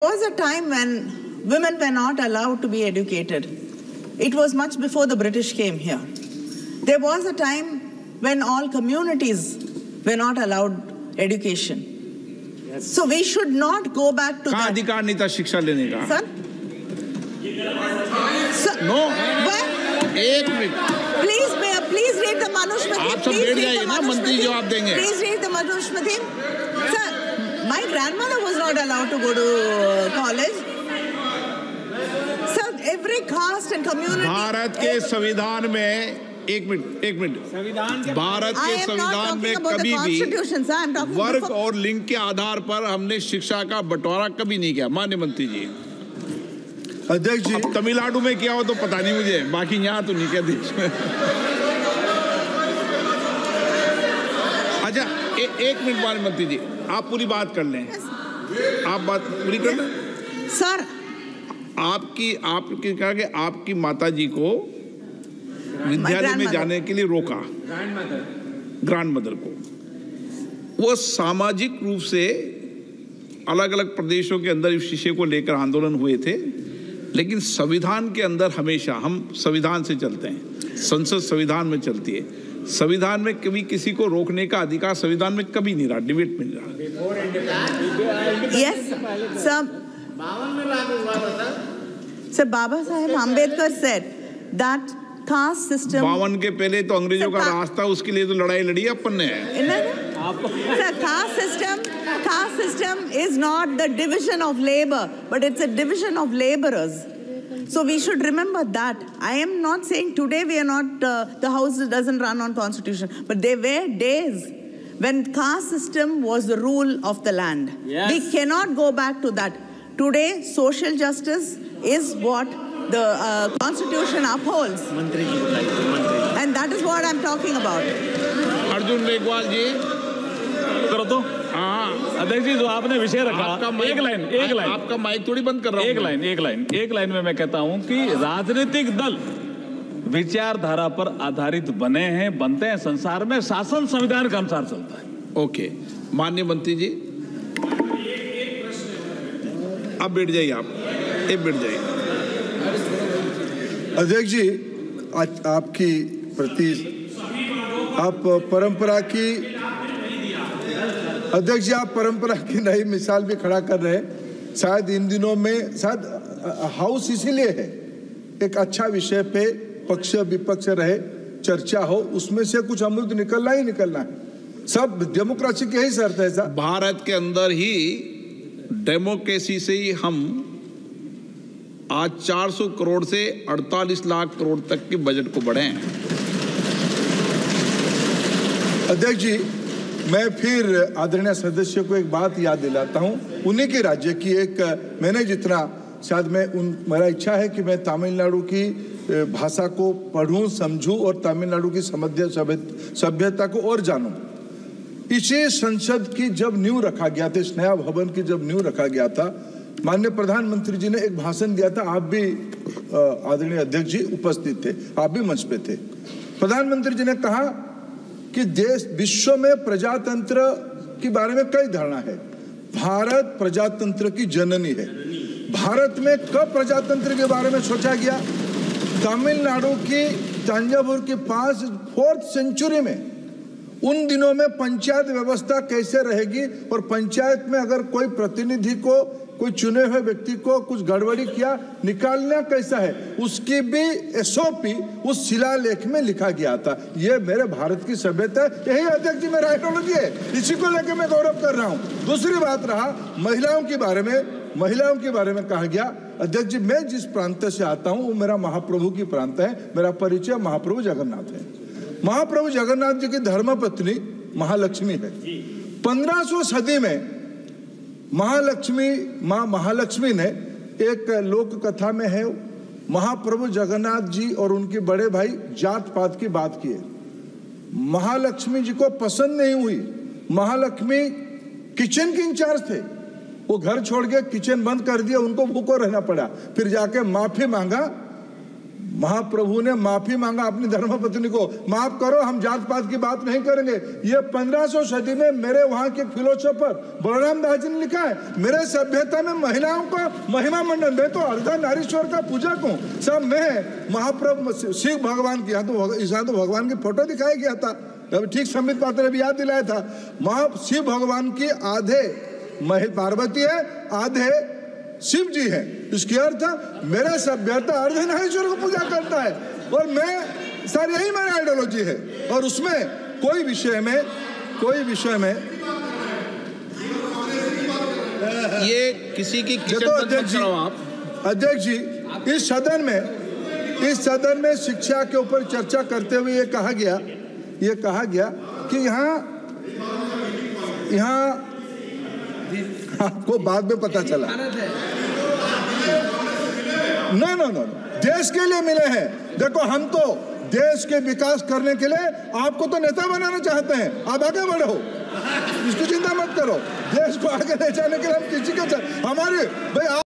There was a time when women were not allowed to be educated. It was much before the British came here. There was a time when all communities were not allowed education. Yes. So we should not go back to that. अधिकार नहीं था शिक्षा लेने का. Sir? No. एक minute. Please read the Manusmriti. आप सब बैठ जाइए ना, मंत्री जवाब देंगे. Please read the Manusmriti. Sir, my grandmother was not allowed to go to college. Sir, every caste and community. Bharat के संविधान में एक मिनट भारत के संविधान में कभी भी वर्ग और लिंग के आधार पर हमने शिक्षा का बंटवारा कभी नहीं किया. माननीय मंत्री जी. अध्यक्ष जी, अब तमिलनाडु में किया हो तो पता नहीं मुझे, बाकी यहाँ तो नहीं किया देश में. अच्छा एक मिनट माननीय मंत्री जी, आप पूरी बात कर लें. आप बात पूरी कर लें. सर, आपकी कहा कि आपकी माता जी को विद्यालय में जाने के लिए रोका, ग्रैंड मदर को. वो सामाजिक रूप से अलग अलग प्रदेशों के अंदर इस विषय को लेकर आंदोलन हुए थे, लेकिन संविधान के अंदर हमेशा हम संविधान से चलते हैं. संसद संविधान में चलती है. संविधान में कभी किसी को रोकने का अधिकार संविधान में कभी नहीं रहा, डिबेट में नहीं रहा. Yes sir. Sir, Baba Saheb Ambedkar said that caste system. 52 के पहले तो अंग्रेजों का राज था, उसके लिए तो लड़ाई लड़ी अपन ने. Sir, caste system is not the division of labor, but it's a division of laborers. So we should remember that. I am not saying today we are not, the house doesn't run on constitution, but there were days when caste system was the rule of the land. Yes. We cannot go back to that. Today, social justice is what the constitution upholds. And that is what I'm talking about. Arjun Meghwal जी करो तो. हाँ अध्यक्ष जी, जो आपने विषय रखा, एक line आपका माइक थोड़ी बंद कर रहा हूँ. एक लाइन में मैं कहता हूँ कि राजनीतिक दल विचारधारा पर आधारित बनते हैं. संसार में शासन संविधान के अनुसार चलता है. ओके, माननीय मंत्री जी अब बैठ जाइए. आप बैठ जाइए. अध्यक्ष जी, आपकी प्रति आप परंपरा की अध्यक्ष जी, आप परंपरा की नई मिसाल भी खड़ा कर रहे हैं. शायद इन दिनों में शायद हाउस इसीलिए है, एक अच्छा विषय पे पक्ष विपक्ष रहे, चर्चा हो, उसमें से कुछ अमृत निकलना ही निकलना है. सब डेमोक्रेसी के ही शर्त है. सर, भारत के अंदर ही डेमोक्रेसी से ही हम आज 400 करोड़ से 48 लाख करोड़ तक के बजट को बढ़े हैं. अध्यक्ष जी, मैं फिर आदरणीय सदस्य को एक बात याद दिलाता हूं. उन्हीं के राज्य की एक, मैंने जितना शायद मेरा इच्छा है कि मैं तमिलनाडु की भाषा को पढ़ूं, समझूं और तमिलनाडु की सभ्यता को और जानूं. इसी संसद की जब नींव रखा गया था, इस नया भवन की जब नींव रखा गया था, माननीय प्रधानमंत्री जी ने एक भाषण दिया था. आप भी आदरणीय अध्यक्ष जी उपस्थित थे, आप भी मंच पे थे. प्रधानमंत्री जी ने कहा कि देश विश्व में प्रजातंत्र के बारे में कई धारणा है. भारत प्रजातंत्र की जननी है. भारत में कब प्रजातंत्र के बारे में सोचा गया? तमिलनाडु की तंजावुर के पास 4th सेंचुरी में. उन दिनों में पंचायत व्यवस्था कैसे रहेगी और पंचायत में अगर कोई प्रतिनिधि को, कोई चुने हुए व्यक्ति को कुछ गड़बड़ी किया, निकालना कैसा है, उसकी भी एसओपी उस शिलालेख में लिखा गया था. ये मेरे भारत की सभ्यता है. यही अध्यक्ष जी मेरा आइडियोलॉजी है. इसी को लेकर मैं गौरव कर रहा हूँ. दूसरी बात रहा महिलाओं के बारे में कहा गया. अध्यक्ष जी, मैं जिस प्रांत से आता हूँ वो मेरा महाप्रभु की प्रांत है. मेरा परिचय महाप्रभु जगन्नाथ है. महाप्रभु जगन्नाथ जी की धर्मपत्नी महालक्ष्मी है. 1500 सदी में महालक्ष्मी ने, एक लोक कथा में है, महाप्रभु जगन्नाथ जी और उनके बड़े भाई जात पात की बात की है. महालक्ष्मी जी को पसंद नहीं हुई. महालक्ष्मी किचन के इंचार्ज थे, वो घर छोड़ के किचन बंद कर दिया, उनको भूखो रहना पड़ा. फिर जाके माफी मांगा महाप्रभु ने माफी मांगा अपनी धर्मपत्नी को, माफ करो, हम जात पात की बात नहीं करेंगे। ये 1500 सदी में मेरे वहां के फिलोसोफर बलराम दास जी ने लिखा है। मेरे सभ्यता में महिलाओं का महिमा मंडन, मैं तो अर्धनारीश्वर का पूजक हूँ। सब मैं महाप्रभु शिव भगवान की, यहाँ तो भगवान की फोटो दिखाया गया था, ठीक संबित पात्र ने भी याद दिलाया था। शिव भगवान की आधे पार्वती है, आधे शिव जी है। इसके अर्थ मेरा सभ्यता अर्धनारीश्वर को पूजा करता है, और मैं सर यही मेरा आइडियोलॉजी है। और उसमें कोई विषय में ये किसी की देखो अध्यक्ष जी, इस सदन में शिक्षा के ऊपर चर्चा करते हुए ये कहा गया कि यहाँ आपको बाद में पता चला, नो, देश के लिए मिले हैं। देखो, हम तो देश के विकास करने के लिए आपको तो नेता बनाना चाहते हैं, आप आगे बढ़ो, इसकी चिंता मत करो। देश को आगे ले जाने के लिए हम किसी के हमारे भाई